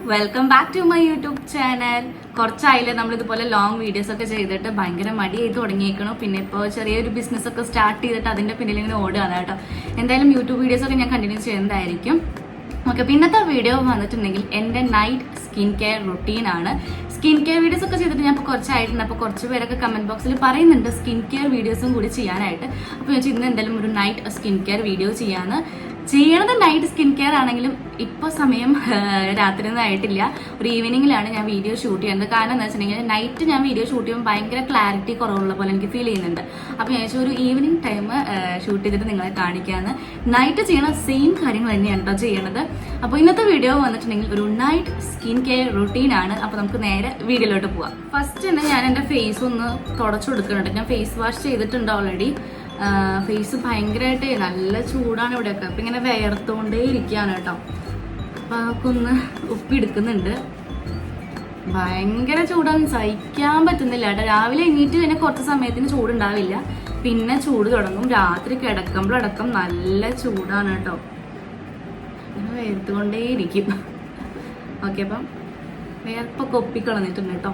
Welcome back to my YouTube channel. കുറച്ചായില്ലേ നമ്മളിതുപോലെ long videos ഒക്കെ ചെയ്തിട്ട് ഭയങ്കര മടിയായി തുടങ്ങിയേക്കണം. പിന്നെ ഇപ്പോൾ ചെറിയൊരു ബിസിനസ് ഒക്കെ സ്റ്റാർട്ട് ചെയ്തിട്ട് അതിന്റെ പിന്നിൽ ഇങ്ങനെ ഓടുകയാണ് കേട്ടോ. എന്തായാലും യൂട്യൂബ് വീഡിയോസ് ഒക്കെ ഞാൻ കണ്ടിന്യൂ ചെയ്യുന്നതായിരിക്കും. ഓക്കെ, പിന്നത്തെ വീഡിയോ വന്നിട്ടുണ്ടെങ്കിൽ എൻ്റെ നൈറ്റ് സ്കിൻ കെയർ റുട്ടീനാണ്. സ്കിൻ കെയർ വീഡിയോസ് ഒക്കെ ചെയ്തിട്ട് ഞാൻ ഇപ്പോൾ കുറച്ചായിട്ടുണ്ട്. അപ്പോൾ കുറച്ച് പേരൊക്കെ കമന്റ് ബോക്സിൽ പറയുന്നുണ്ട് സ്കിൻ കെയർ വീഡിയോസും കൂടി ചെയ്യാനായിട്ട്. അപ്പോൾ ഞാൻ ഇന്ന് എന്തായാലും ഒരു നൈറ്റ് സ്കിൻ കെയർ വീഡിയോ ചെയ്യണത് നൈറ്റ് സ്കിൻ കെയർ ആണെങ്കിലും ഇപ്പോൾ സമയം രാത്രി ഒന്നും ആയിട്ടില്ല. ഒരു ഈവനിങ്ങിലാണ് ഞാൻ വീഡിയോ ഷൂട്ട് ചെയ്യുന്നത്. കാരണം എന്താ വെച്ചിട്ടുണ്ടെങ്കിൽ നൈറ്റ് ഞാൻ വീഡിയോ ഷൂട്ട് ചെയ്യുമ്പോൾ ഭയങ്കര ക്ലാരിറ്റി കുറവുള്ള പോലെ എനിക്ക് ഫീൽ ചെയ്യുന്നുണ്ട്. അപ്പോൾ ഞാൻ ഒരു ഈവനിങ് ടൈം ഷൂട്ട് ചെയ്തിട്ട് നിങ്ങളെ കാണിക്കാമെന്ന്. നൈറ്റ് ചെയ്യണ സെയിം കാര്യങ്ങൾ തന്നെയാണ് കേട്ടോ ചെയ്യണത്. അപ്പോൾ ഇന്നത്തെ വീഡിയോ വന്നിട്ടുണ്ടെങ്കിൽ ഒരു നൈറ്റ് സ്കിൻ കെയർ റുട്ടീനാണ്. അപ്പോൾ നമുക്ക് നേരെ വീഡിയോയിലോട്ട് പോവാം. ഫസ്റ്റ് തന്നെ ഞാൻ എൻ്റെ ഫേസ് ഒന്ന് തുടച്ചു കൊടുക്കുന്നുണ്ട്. ഞാൻ ഫേസ് വാഷ് ചെയ്തിട്ടുണ്ട് ഓൾറെഡി. ഫേസ് ഭയങ്കരമായിട്ട് നല്ല ചൂടാണ് ഇവിടെയൊക്കെ. അപ്പം ഇങ്ങനെ വേർത്തുകൊണ്ടേ ഇരിക്കുകയാണ് കേട്ടോ. അപ്പം അതൊക്കെ ഒന്ന് ഉപ്പിയെടുക്കുന്നുണ്ട്. ഭയങ്കര ചൂടാണ്, സഹിക്കാൻ പറ്റുന്നില്ല കേട്ടോ. രാവിലെ എണീറ്റ് പിന്നെ കുറച്ച് സമയത്തിന് ചൂടുണ്ടാവില്ല, പിന്നെ ചൂട് തുടങ്ങും. രാത്രി കിടക്കുമ്പോഴടക്കം നല്ല ചൂടാണ് കേട്ടോ. ഇങ്ങനെ വേർത്തുകൊണ്ടേ ഇരിക്കും. ഓക്കെ, അപ്പം വേർപ്പൊക്കെ ഒപ്പിക്കളഞ്ഞിട്ടുണ്ട് കേട്ടോ.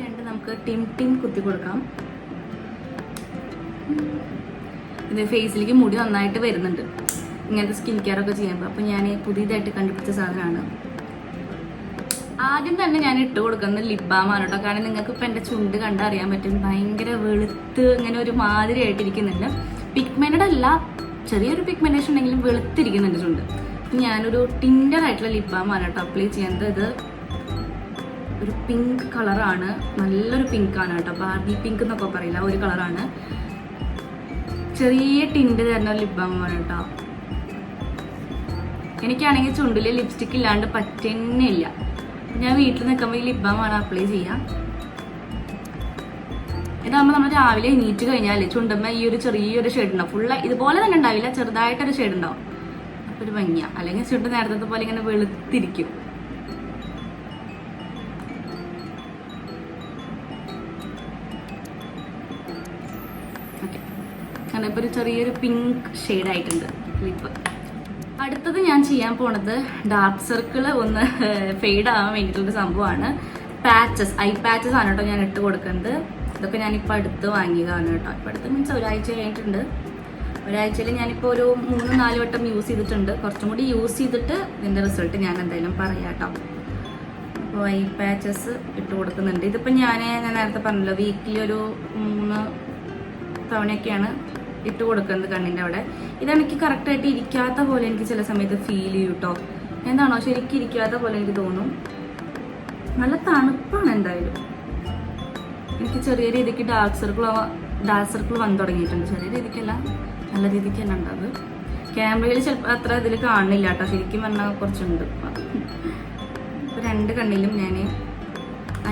രണ്ട് നമുക്ക് ടിം കുത്തി കൊടുക്കാം. ഇത് ഫേസിലേക്ക് മുടി നന്നായിട്ട് വരുന്നുണ്ട് ഇങ്ങനത്തെ സ്കിൻ കെയർ ഒക്കെ ചെയ്യുമ്പോൾ. അപ്പം ഞാൻ പുതിയതായിട്ട് കണ്ടുപിടിച്ച സാധനമാണ്. ആദ്യം തന്നെ ഞാൻ ഇട്ട് കൊടുക്കുന്നത് ലിപ് ബാമാണ് കേട്ടോ. കാരണം നിങ്ങൾക്ക് ഇപ്പം എൻ്റെ ചുണ്ട് കണ്ടറിയാൻ പറ്റും, ഭയങ്കര വെളുത്ത് ഇങ്ങനെ ഒരു മാതിരി ആയിട്ടിരിക്കുന്നുണ്ട്. പിഗ്മെന്റഡ് അല്ല, ചെറിയൊരു പിഗ്മെന്റേഷൻ ഉണ്ടെങ്കിലും വെളുത്തിരിക്കുന്നുണ്ട് ചുണ്ട്. ഞാനൊരു ടിൻഡർ ആയിട്ടുള്ള ലിപ് ബാമാണ് കേട്ടോ അപ്ലൈ ചെയ്യുന്നത്. ഇത് ഒരു പിങ്ക് കളറാണ്, നല്ലൊരു പിങ്കാണ് കേട്ടോ. ബാർബി പിങ്ക് എന്നൊക്കെ പറയില്ല, ഒരു കളറാണ്. ചെറിയ ടിൻഡ് തരുന്ന ലിപ് ബാമാണ് കേട്ടോ. എനിക്കാണെങ്കിൽ ചുണ്ടിൽ ലിപ്സ്റ്റിക് ഇല്ലാണ്ട് പറ്റുന്നില്ല. ഞാൻ വീട്ടിൽ നിൽക്കുമ്പോൾ ഈ ലിപ് ബാമാണ് അപ്ലൈ ചെയ്യാം. ഇതാകുമ്പോൾ നമ്മൾ രാവിലെ എണീറ്റ് കഴിഞ്ഞാൽ ചുണ്ടുമ്പോൾ ഈ ഒരു ചെറിയൊരു ഷെയ്ഡ് ഉണ്ടാവും. ഫുള്ള് ഇതുപോലെ തന്നെ ഉണ്ടാവില്ല, ചെറുതായിട്ടൊരു ഷെയ്ഡ് ഉണ്ടാവും. അപ്പോൾ ഒരു ഭംഗിയ. അല്ലെങ്കിൽ ചുണ്ട് നേരത്തെ പോലെ ഇങ്ങനെ വെളുത്തിരിക്കും. ഇപ്പോൾ ഒരു ചെറിയൊരു പിങ്ക് ഷെയ്ഡ് ആയിട്ടുണ്ട് ലിപ്പ്. അടുത്തത് ഞാൻ ചെയ്യാൻ പോണത് ഡാർക്ക് സർക്കിള് ഒന്ന് ഫെയ്ഡ് ആവാൻ വേണ്ടിയിട്ടുള്ള സംഭവമാണ്. പാച്ചസ്, ഐ പാച്ചസ് ആണ് കേട്ടോ ഞാൻ ഇട്ട് കൊടുക്കുന്നത്. ഇതൊക്കെ ഞാനിപ്പോൾ അടുത്ത് വാങ്ങിയതാണ് കേട്ടോ. ഇപ്പോൾ അടുത്ത് മീൻസ് ഒരാഴ്ച കഴിഞ്ഞിട്ടുണ്ട്. ഒരാഴ്ചയിൽ ഞാനിപ്പോൾ ഒരു 3-4 വട്ടം യൂസ് ചെയ്തിട്ടുണ്ട്. കുറച്ചും കൂടി യൂസ് ചെയ്തിട്ട് ഇതിൻ്റെ റിസൾട്ട് ഞാൻ എന്തായാലും പറയാം കേട്ടോ. അപ്പോൾ ഐ പാച്ചസ് ഇട്ട് കൊടുക്കുന്നുണ്ട്. ഇതിപ്പോൾ ഞാൻ നേരത്തെ പറഞ്ഞല്ലോ, വീക്കിലി ഒരു 3 തവണയൊക്കെയാണ് ഇട്ട് കൊടുക്കുന്നത് കണ്ണിൻ്റെ അവിടെ. ഇതെനിക്ക് കറക്റ്റായിട്ട് ഇരിക്കാത്ത പോലെ എനിക്ക് ചില സമയത്ത് ഫീൽ ചെയ്യും കേട്ടോ. എന്താണോ ശരിക്കും ഇരിക്കാത്ത പോലെ എനിക്ക് തോന്നും. നല്ല തണുപ്പാണ് എന്തായാലും. എനിക്ക് ചെറിയ രീതിക്ക് ഡാർക്ക് സർക്കിൾ വന്നു തുടങ്ങിയിട്ടുണ്ട്. ചെറിയ രീതിക്കല്ല, നല്ല രീതിക്ക് തന്നെ ഉണ്ട്. അത് ക്യാമറയിൽ ചിലപ്പോൾ അത്ര ഇതിൽ കാണുന്നില്ല കേട്ടോ. ശരിക്കും പറഞ്ഞാൽ കുറച്ചുണ്ട്. ഇപ്പോൾ 2 കണ്ണിലും ഞാൻ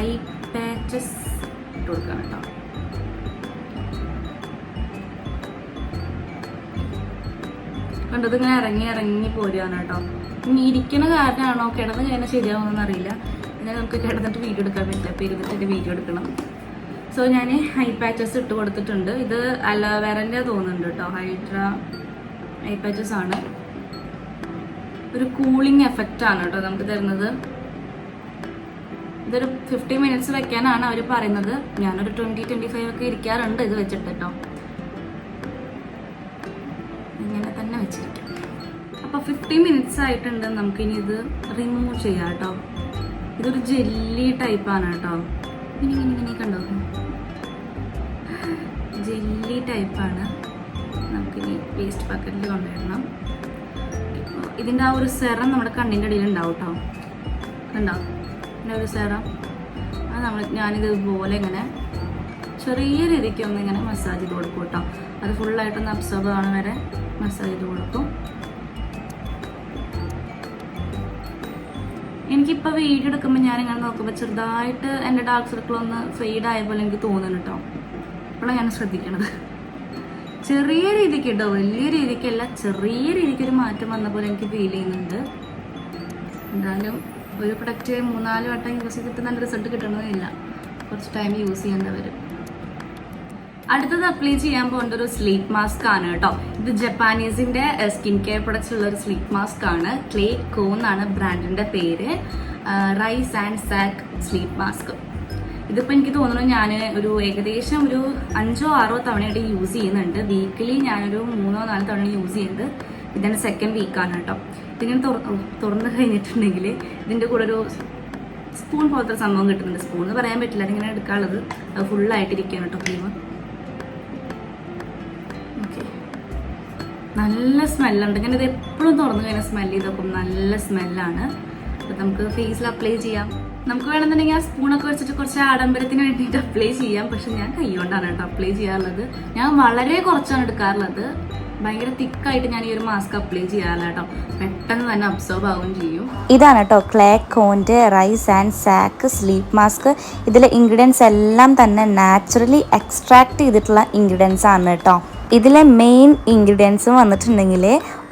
ഐ പാച്ചസ് ഇട്ട് കൊടുക്കാം കേട്ടോ. കണ്ടത് ഇങ്ങനെ ഇറങ്ങി പോരുകയാണ് കേട്ടോ. ഇനി ഇരിക്കുന്ന കാരണമാണോ കിടന്ന് കഴിഞ്ഞാൽ ശരിയാവുമെന്ന് അറിയില്ല. എന്നാൽ നമുക്ക് കിടന്നിട്ട് വീഡിയോ എടുക്കാൻ പറ്റില്ല. അപ്പോൾ ഇരുന്നിട്ട് വീഡിയോ എടുക്കണം. സോ ഞാൻ ഐ പാച്ചസ് ഇട്ട് കൊടുത്തിട്ടുണ്ട്. ഇത് അലോവേറൻ്റെ തോന്നുന്നുണ്ട് കേട്ടോ. ഹൈഡ്ര ഐ പാച്ചസ് ആണ്. ഒരു കൂളിംഗ് എഫക്റ്റ് ആണ് കേട്ടോ നമുക്ക് തരുന്നത്. ഇതൊരു 50 മിനിറ്റ്സ് വെക്കാനാണ് അവർ പറയുന്നത്. ഞാനൊരു 20-25 ഒക്കെ ഇരിക്കാറുണ്ട് ഇത് വെച്ചിട്ട് കേട്ടോ. ഇങ്ങനെ തന്നെ വെച്ചിരിക്കാം. അപ്പോൾ 50 മിനിറ്റ്സ് ആയിട്ടുണ്ട്. നമുക്കിനി ഇത് റിമൂവ് ചെയ്യാം കേട്ടോ. ഇതൊരു ജെല്ലി ടൈപ്പാണ് കേട്ടോ. ഇങ്ങനെ കണ്ടോ, ജെല്ലി ടൈപ്പാണ്. നമുക്കിനി വേസ്റ്റ് ബക്കറ്റിൽ കൊണ്ടുവരണം. ഇതിൻ്റെ ആ ഒരു സെറം നമ്മുടെ കണ്ണിൻ്റെ ഇടയിൽ ഉണ്ടാവും കേട്ടോ. കണ്ടോ ഇതിൻ്റെ ഒരു സെറം? അത് ഞാനിതുപോലെ ഇങ്ങനെ ചെറിയ രീതിക്ക് ഒന്ന് ഇങ്ങനെ മസാജ് ചെയ്ത് കൊടുക്കും കേട്ടോ. അത് ഫുള്ളായിട്ടൊന്ന് അബ്സോർബ് ആവണ വരെ മസാജ് ചെയ്ത് കൊടുക്കും. എനിക്കിപ്പോൾ വീഡിയോ എടുക്കുമ്പോൾ ഞാനിങ്ങനെ നോക്കുമ്പോൾ ചെറുതായിട്ട് എൻ്റെ ഡാർക്ക് സർക്കിൾ ഒന്ന് ഫെയ്ഡ് ആയ പോലെ എനിക്ക് തോന്നുന്നു കേട്ടോ. അപ്പോഴാണ് ഞാൻ ശ്രദ്ധിക്കണത്. ചെറിയ രീതിക്ക് കേട്ടോ, വലിയ രീതിക്കല്ല, ചെറിയ രീതിക്കൊരു മാറ്റം വന്ന പോലെ എനിക്ക് ഫീൽ ചെയ്യുന്നുണ്ട്. എന്തായാലും ഒരു പ്രൊഡക്റ്റ് 3-4 വട്ടം യൂസ് ചെയ്തിട്ട് നല്ല റിസൾട്ട് കിട്ടണമെന്നില്ല. കുറച്ച് ടൈം യൂസ് ചെയ്യേണ്ടി വരും. അടുത്തത് അപ്ലൈ ചെയ്യാൻ പോകേണ്ട ഒരു സ്ലീപ്പ് മാസ്ക് ആണ് കേട്ടോ. ഇത് ജപ്പാനീസിന്റെ സ്കിൻ കെയർ പ്രൊഡക്ട്സ് ഉള്ള ഒരു സ്ലീപ്പ് മാസ്ക് ആണ്. ക്ലേ കോ എന്നാണ് ബ്രാൻഡിന്റെ പേര്. Rise and sac sleep mask. ഇതിപ്പോൾ എനിക്ക് തോന്നുന്നു ഞാൻ ഒരു ഏകദേശം ഒരു 5-6 തവണയായിട്ട് യൂസ് ചെയ്യുന്നുണ്ട്. വീക്കിലി ഞാനൊരു 3-4 തവണ യൂസ് ചെയ്യുന്നത്. ഇതിൻ്റെ സെക്കൻഡ് വീക്കാണ് കേട്ടോ. ഇതിങ്ങനെ തുറന്ന് കഴിഞ്ഞിട്ടുണ്ടെങ്കിൽ ഇതിൻ്റെ കൂടെ ഒരു സ്പൂൺ പോലത്തെ സംഭവം കിട്ടുന്നുണ്ട്. സ്പൂൺ എന്ന് പറയാൻ പറ്റില്ല, അതിങ്ങനെ എടുക്കാനുള്ളത്. അത് ഫുള്ളായിട്ടിരിക്കുകയാണ് കേട്ടോ ക്രീം. ഓക്കെ, നല്ല സ്മെല്ലുണ്ട്. ഞാനിത് എപ്പോഴും തുറന്നു കഴിഞ്ഞാൽ സ്മെല്ല് ചെയ്തൊക്കെ നല്ല സ്മെല്ലാണ്. അപ്പോൾ നമുക്ക് ഫേസിൽ അപ്ലൈ ചെയ്യാം. നമുക്ക് വേണമെന്നുണ്ടെങ്കിൽ ആ സ്പൂണൊക്കെ വെച്ചിട്ട് കുറച്ച് ആഡംബരത്തിന് വേണ്ടിയിട്ട് അപ്ലൈ ചെയ്യാം. പക്ഷെ ഞാൻ കൈ കൊണ്ടാണ് കേട്ടോ അപ്ലൈ ചെയ്യാറുള്ളത്. ഞാൻ വളരെ കുറച്ചാണ് എടുക്കാറുള്ളത്. ഭയങ്കര തിക്കായിട്ട് ഞാൻ ഈ ഒരു മാസ്ക് അപ്ലൈ ചെയ്യാറില്ല കേട്ടോ. പെട്ടെന്ന് തന്നെ അബ്സോർബ് ആവുകയും ചെയ്യും. ഇതാണ് കേട്ടോ ക്ലേക്കോൻ്റെ rice and sac sleep mask. ഇതിലെ ഇൻഗ്രീഡിയൻസ് എല്ലാം തന്നെ നാച്ചുറലി എക്സ്ട്രാക്ട് ചെയ്തിട്ടുള്ള ഇൻഗ്രീഡിയൻസ് ആണ് കേട്ടോ. ഇതിലെ മെയിൻ ഇൻഗ്രീഡിയൻസ് വന്നിട്ടുണ്ടെങ്കിൽ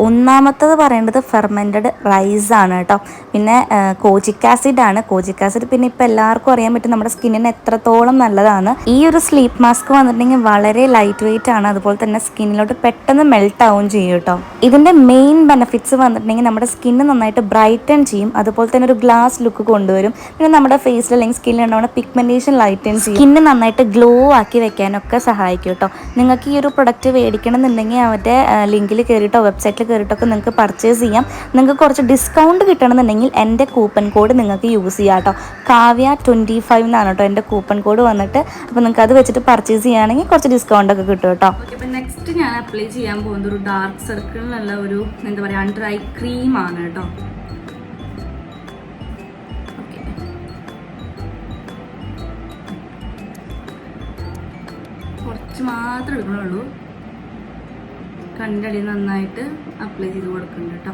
ഒന്നാമത്തത് പറയേണ്ടത് ഫെർമെൻറ്റഡ് റൈസ് ആണ് കേട്ടോ. പിന്നെ കോജിക് ആസിഡ് ആണ്. കോജിക് ആസിഡ് പിന്നെ ഇപ്പോൾ എല്ലാവർക്കും അറിയാൻ പറ്റും നമ്മുടെ സ്കിന്നിന് എത്രത്തോളം നല്ലതാണ്. ഈ ഒരു സ്ലീപ്പ് മാസ്ക് വന്നിട്ടുണ്ടെങ്കിൽ വളരെ ലൈറ്റ് വെയിറ്റ് ആണ്. അതുപോലെ തന്നെ സ്കിന്നിലോട്ട് പെട്ടെന്ന് മെൽറ്റ് ആവുകയും ചെയ്യും കേട്ടോ. ഇതിൻ്റെ മെയിൻ ബെനിഫിറ്റ്സ് വന്നിട്ടുണ്ടെങ്കിൽ നമ്മുടെ സ്കിന്ന് നന്നായിട്ട് ബ്രൈറ്റൻ ചെയ്യും. അതുപോലെ തന്നെ ഒരു ഗ്ലാസ് ലുക്ക് കൊണ്ടുവരും. പിന്നെ നമ്മുടെ ഫേസിൽ അല്ലെങ്കിൽ സ്കിന്നിൽ ഉണ്ടാവുന്ന പിഗ്മെന്റേഷൻ ലൈറ്റൻ ചെയ്യും. സ്കിന്ന് നന്നായിട്ട് ഗ്ലോ ആക്കി വെക്കാനൊക്കെ സഹായിക്കും കേട്ടോ. നിങ്ങൾക്ക് ഈ ഒരു പ്രൊഡക്റ്റ് മേടിക്കണം എന്നുണ്ടെങ്കിൽ അവരുടെ ലിങ്കിൽ കയറിയിട്ടോ വെബ്സൈറ്റിൽ കയറിയിട്ടൊക്കെ നിങ്ങൾക്ക് പർച്ചേസ് ചെയ്യാം. നിങ്ങൾക്ക് കുറച്ച് ഡിസ്കൗണ്ട് കിട്ടണമെന്നുണ്ടെങ്കിൽ എൻ്റെ കൂപ്പൺ കോഡ് നിങ്ങൾക്ക് യൂസ് ചെയ്യാം കേട്ടോ. കാവ്യ 25 എന്നാണ് കേട്ടോ എൻ്റെ കൂപ്പൺ കോഡ് വന്നിട്ട്. അപ്പോൾ നിങ്ങൾക്ക് അത് വെച്ചിട്ട് പർച്ചേസ് ചെയ്യുകയാണെങ്കിൽ കുറച്ച് ഡിസ്കൗണ്ട് ഒക്കെ കിട്ടും കേട്ടോ. ഓക്കെ, അപ്പോൾ നെക്സ്റ്റ് ഞാൻ അപ്ലൈ ചെയ്യാൻ പോകുന്നത് ഒരു ഡാർക്ക് സർക്കിളിലുള്ള ഒരു എന്താ പറയുക അണ്ടർ ഐ ക്രീമാണ് കേട്ടോ. കുറച്ച് മാത്രം എടുക്കണുള്ളൂ. കണ്ടടി നന്നായിട്ട് അപ്ലൈ ചെയ്ത് കൊടുക്കുന്നുണ്ട് കേട്ടോ.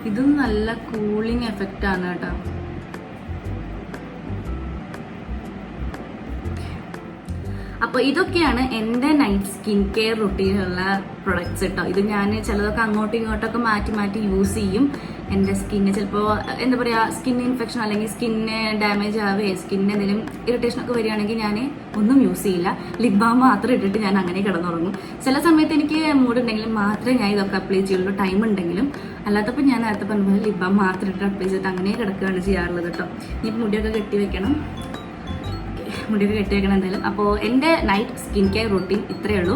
ഇതും നല്ല കൂളിംഗ് എഫക്റ്റ് ആണ് കേട്ടോ. അപ്പോൾ ഇതൊക്കെയാണ് എൻ്റെ നൈറ്റ് സ്കിൻ കെയർ റുട്ടീനുള്ള പ്രൊഡക്ട്സ് കേട്ടോ. ഇത് ഞാൻ ചിലതൊക്കെ അങ്ങോട്ടും ഇങ്ങോട്ടൊക്കെ മാറ്റി മാറ്റി യൂസ് ചെയ്യും. എൻ്റെ സ്കിന്ന് ചിലപ്പോൾ എന്താ പറയുക സ്കിൻ ഇൻഫെക്ഷൻ അല്ലെങ്കിൽ സ്കിന്ന് ഡാമേജ് ആവുകയോ സ്കിന്നിന് എന്തെങ്കിലും ഇറിറ്റേഷനൊക്കെ വരികയാണെങ്കിൽ ഞാൻ ഒന്നും യൂസ് ചെയ്യില്ല. ലിപ് ബാം മാത്രം ഇട്ടിട്ട് ഞാൻ അങ്ങനെ കിടന്നുറങ്ങും. ചില സമയത്ത് എനിക്ക് മൂഡ് ഉണ്ടെങ്കിലും മാത്രമേ ഞാൻ ഇതൊക്കെ അപ്ലൈ ചെയ്യുള്ളൂ, ടൈം ഉണ്ടെങ്കിലും. അല്ലാത്തപ്പോൾ ഞാൻ നേരത്തെ പറഞ്ഞ പോലെ ലിപ് ബാം മാത്രം ഇട്ട് അപ്ലൈ ചെയ്തിട്ട് അങ്ങനെ കിടക്കുകയാണ് ചെയ്യാറുള്ളത് കേട്ടോ. ഇനി മുടിയൊക്കെ കെട്ടി വെക്കണം എന്തായാലും. അപ്പോൾ എൻ്റെ നൈറ്റ് സ്കിൻ കെയർ റൂട്ടീൻ ഇത്രയേ ഉള്ളൂ.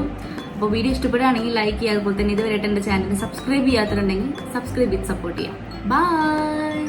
അപ്പോൾ വീഡിയോ ഇഷ്ടപ്പെടുകയാണെങ്കിൽ ലൈക്ക് ചെയ്യുക. അതുപോലെ തന്നെ ഇതുവരെയായിട്ട് എൻ്റെ ചാനൽ സബ്സ്ക്രൈബ് ചെയ്യാത്തതുണ്ടെങ്കിൽ സബ്സ്ക്രൈബ് ചെയ്ത് സപ്പോർട്ട് ചെയ്യാം. ബൈ.